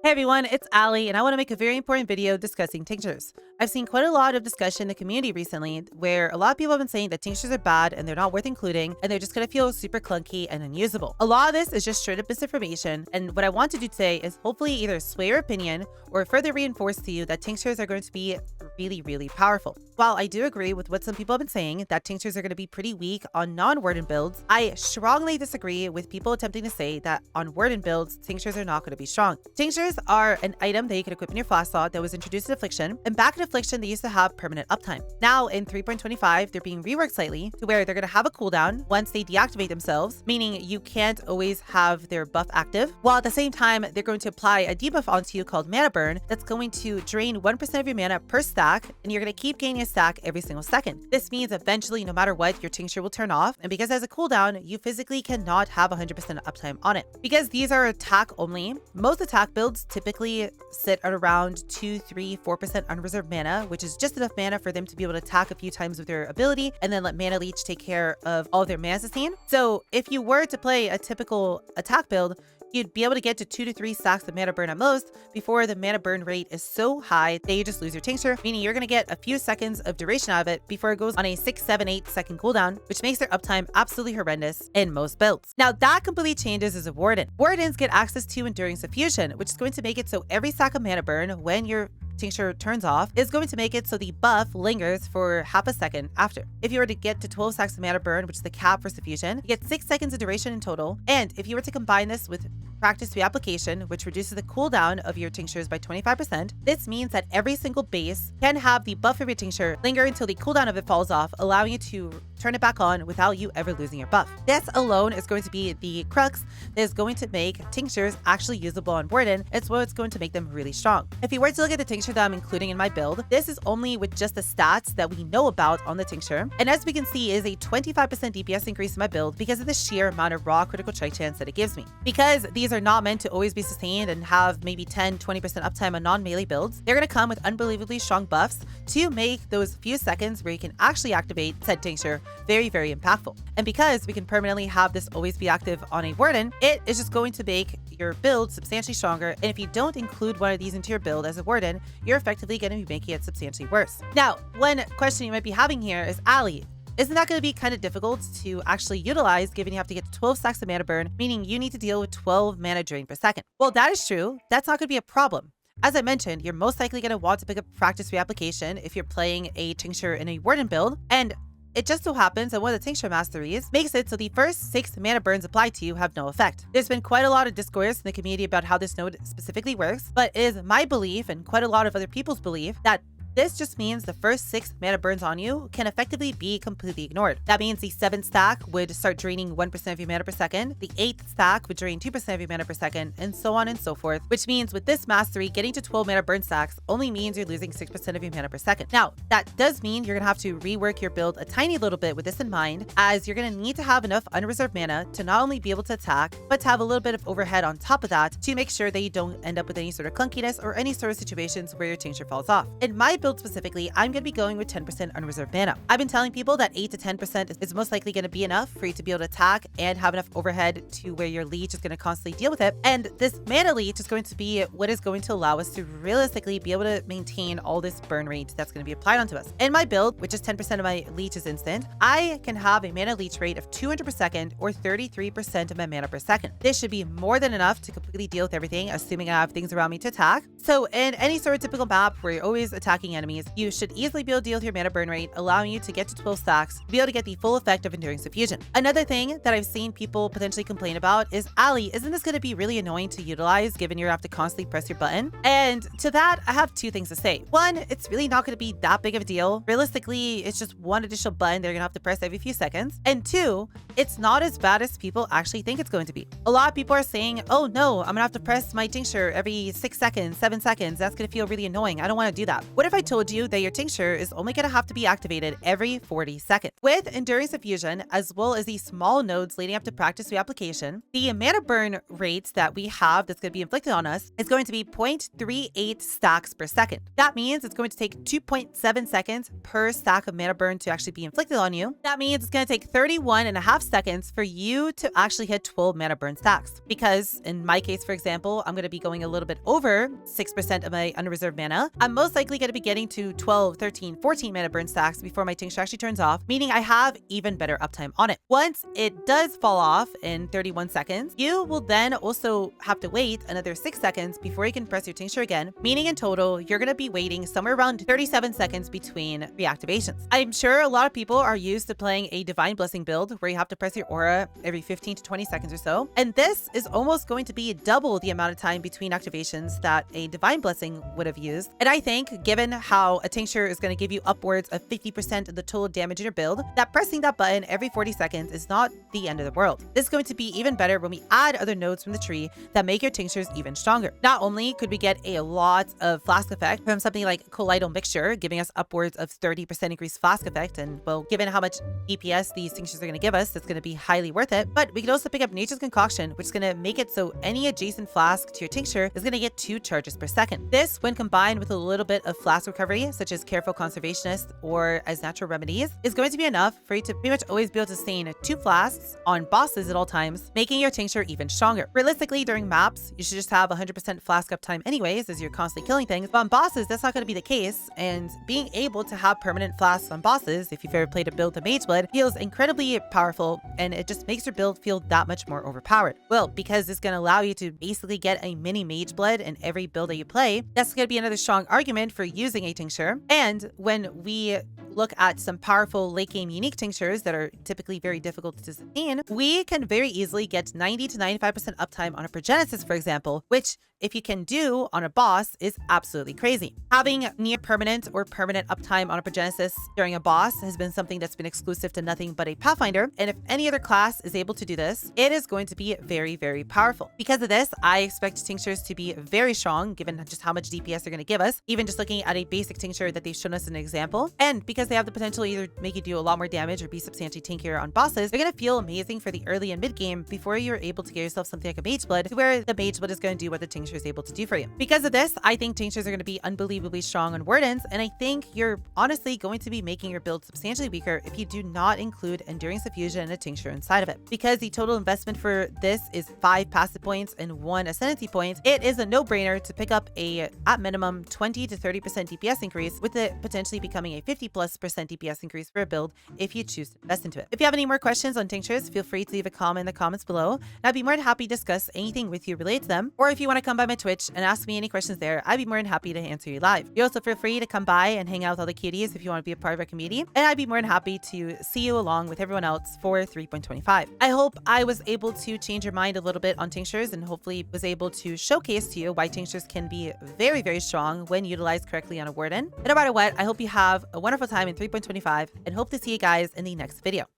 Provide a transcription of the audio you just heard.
Hey everyone, it's Allie, and I want to make a very important video discussing tinctures. I've seen quite a lot of discussion in the community recently where a lot of people have been saying that tinctures are bad and they're not worth including and they're just going to feel super clunky and unusable. A lot of this is just straight up misinformation, and what I want to do today is hopefully either sway your opinion or further reinforce to you that tinctures are going to be really powerful. While I do agree with what some people have been saying, that tinctures are going to be pretty weak on non-warden builds, I strongly disagree with people attempting to say that on warden builds, tinctures are not going to be strong. Tinctures are an item that you can equip in your flask slot that was introduced in Affliction, and back in Affliction they used to have permanent uptime. Now in 3.25 they're being reworked slightly to where they're going to have a cooldown once they deactivate themselves, meaning you can't always have their buff active, while at the same time they're going to apply a debuff onto you called mana burn that's going to drain 1% of your mana per stack, and you're going to keep gaining a stack every single second. This means eventually no matter what, your tincture will turn off, and because it has a cooldown, you physically cannot have 100% uptime on it. Because these are attack only, most attack builds typically sit at around 2, 3, 4% unreserved mana, which is just enough mana for them to be able to attack a few times with their ability and then let mana leech take care of all of their mana sustain. So if you were to play a typical attack build, you'd be able to get to 2 to 3 stacks of mana burn at most before the mana burn rate is so high that you just lose your tincture, meaning you're going to get a few seconds of duration out of it before it goes on a 6, 7, 8 second cooldown, which makes their uptime absolutely horrendous in most builds. Now that completely changes as a warden. Wardens get access to Enduring Suffusion, which is going to make it so every stack of mana burn when your tincture turns off is going to make it so the buff lingers for half a second after. If you were to get to 12 stacks of mana burn, which is the cap for suffusion, you get 6 seconds of duration in total. And if you were to combine this with practice reapplication, which reduces the cooldown of your tinctures by 25%, this means that every single base can have the buff of your tincture linger until the cooldown of it falls off, allowing you to turn it back on without you ever losing your buff. This alone is going to be the crux that is going to make tinctures actually usable on Warden. It's what's going to make them really strong. If you were to look at the tincture that I'm including in my build, this is only with just the stats that we know about on the tincture, and as we can see is a 25% DPS increase in my build because of the sheer amount of raw critical strike chance that it gives me. Because these are not meant to always be sustained and have maybe 10-20% uptime on non-melee builds, they're going to come with unbelievably strong buffs to make those few seconds where you can actually activate said tincture very impactful. And because we can permanently have this always be active on a warden, it is just going to make your build substantially stronger, and if you don't include one of these into your build as a warden, you're effectively going to be making it substantially worse. Now, one question you might be having here is, Allie, isn't that going to be kind of difficult to actually utilize given you have to get to 12 stacks of mana burn, meaning you need to deal with 12 mana drain per second? Well, that is true. That's not going to be a problem. As I mentioned, you're most likely going to want to pick up practice reapplication if you're playing a tincture in a warden build, and it just so happens that one of the tincture masteries makes it so the first 6 mana burns applied to you have no effect. There's been quite a lot of discourse in the community about how this node specifically works, but it is my belief and quite a lot of other people's belief that this just means the first 6 mana burns on you can effectively be completely ignored. That means the 7th stack would start draining 1% of your mana per second, the 8th stack would drain 2% of your mana per second, and so on and so forth, which means with this mastery, getting to 12 mana burn stacks only means you're losing 6% of your mana per second. Now, that does mean you're going to have to rework your build a tiny little bit with this in mind, as you're going to need to have enough unreserved mana to not only be able to attack, but to have a little bit of overhead on top of that to make sure that you don't end up with any sort of clunkiness or any sort of situations where your tincture falls off. In my build specifically, I'm going to be going with 10% unreserved mana. I've been telling people that 8 to 10% is most likely going to be enough for you to be able to attack and have enough overhead to where your leech is going to constantly deal with it. And this mana leech is going to be what is going to allow us to realistically be able to maintain all this burn rate that's going to be applied onto us. In my build, which is 10% of my leech is instant, I can have a mana leech rate of 200 per second or 33% of my mana per second. This should be more than enough to completely deal with everything, assuming I have things around me to attack. So in any sort of typical map where you're always attacking enemies, you should easily be able to deal with your mana burn rate, allowing you to get to 12 stacks to be able to get the full effect of Enduring Suffusion. Another thing that I've seen people potentially complain about is, Allie, isn't this going to be really annoying to utilize given you have to constantly press your button? And to that, I have 2 things to say. One, it's really not going to be that big of a deal. Realistically, it's just one additional button they're going to have to press every few seconds. And 2, it's not as bad as people actually think it's going to be. A lot of people are saying, oh no, I'm going to have to press my tincture every 6 seconds, 7 37 seconds. That's going to feel really annoying. I don't want to do that. What if I told you that your tincture is only going to have to be activated every 40 seconds? With Endurance Infusion, as well as these small nodes leading up to practice reapplication, the mana burn rates that we have that's going to be inflicted on us is going to be 0.38 stacks per second. That means it's going to take 2.7 seconds per stack of mana burn to actually be inflicted on you. That means it's going to take 31.5 seconds for you to actually hit 12 mana burn stacks. Because in my case, for example, I'm going to be going a little bit over 6% of my unreserved mana. I'm most likely going to be getting to 12, 13, 14 mana burn stacks before my tincture actually turns off, meaning I have even better uptime on it. Once it does fall off in 31 seconds, you will then also have to wait another 6 seconds before you can press your tincture again, meaning in total, you're going to be waiting somewhere around 37 seconds between reactivations. I'm sure a lot of people are used to playing a Divine Blessing build where you have to press your aura every 15 to 20 seconds or so, and this is almost going to be double the amount of time between activations that a Divine Blessing would have used. And I think, given how a tincture is going to give you upwards of 50% of the total damage in your build, that pressing that button every 40 seconds is not the end of the world. This is going to be even better when we add other nodes from the tree that make your tinctures even stronger. Not only could we get a lot of flask effect from something like Colloidal Mixture, giving us upwards of 30% increased flask effect, and well, given how much DPS these tinctures are going to give us, that's going to be highly worth it. But we could also pick up Nature's Concoction, which is going to make it so any adjacent flask to your tincture is going to get 2 charges per second. This, when combined with a little bit of flask recovery, such as Careful Conservationist or as natural remedies, is going to be enough for you to pretty much always be able to sustain 2 flasks on bosses at all times, making your tincture even stronger. Realistically, during maps, you should just have 100% flask uptime anyways, as you're constantly killing things, but on bosses, that's not going to be the case, and being able to have permanent flasks on bosses, if you've ever played a build of Mageblood, feels incredibly powerful, and it just makes your build feel that much more overpowered. Well, because it's going to allow you to basically get a mini Mageblood in every build that you play, that's going to be another strong argument for using a tincture. And when we look at some powerful late game unique tinctures that are typically very difficult to sustain, we can very easily get 90 to 95% uptime on a Progenesis, for example, which if you can do on a boss is absolutely crazy. Having near permanent or permanent uptime on a Progenesis during a boss has been something that's been exclusive to nothing but a Pathfinder, and if any other class is able to do this, it is going to be very, very powerful. Because of this, I expect tinctures to be very strong, given just how much DPS they're going to give us, even just looking at a basic tincture that they've shown us an example. And because they have the potential to either make you do a lot more damage or be substantially tankier on bosses, they're going to feel amazing for the early and mid game before you're able to get yourself something like a Mageblood, where the Mageblood is going to do what the tincture is able to do for you. Because of this, I think tinctures are going to be unbelievably strong on Wardens, and I think you're honestly going to be making your build substantially weaker if you do not include Endurance Infusion and a tincture inside of it. Because the total investment for this is 5 passive points and 1 ascendancy point, it is a no-brainer to pick up a, at minimum, 20 to 30% DPS increase, with it potentially becoming a 50+% DPS increase for a build if you choose to invest into it. If you have any more questions on tinctures, feel free to leave a comment in the comments below, and I'd be more than happy to discuss anything with you related to them. Or if you want to come by my Twitch and ask me any questions there, I'd be more than happy to answer you live. You also feel free to come by and hang out with all the cuties if you want to be a part of our community, and I'd be more than happy to see you along with everyone else for 3.25. I hope I was able to change your mind a little bit on tinctures, and hopefully was able to showcase to you why tinctures can be very, very strong when utilized correctly on a Warden. And no matter what, I hope you have a wonderful time in 3.25 and hope to see you guys in the next video.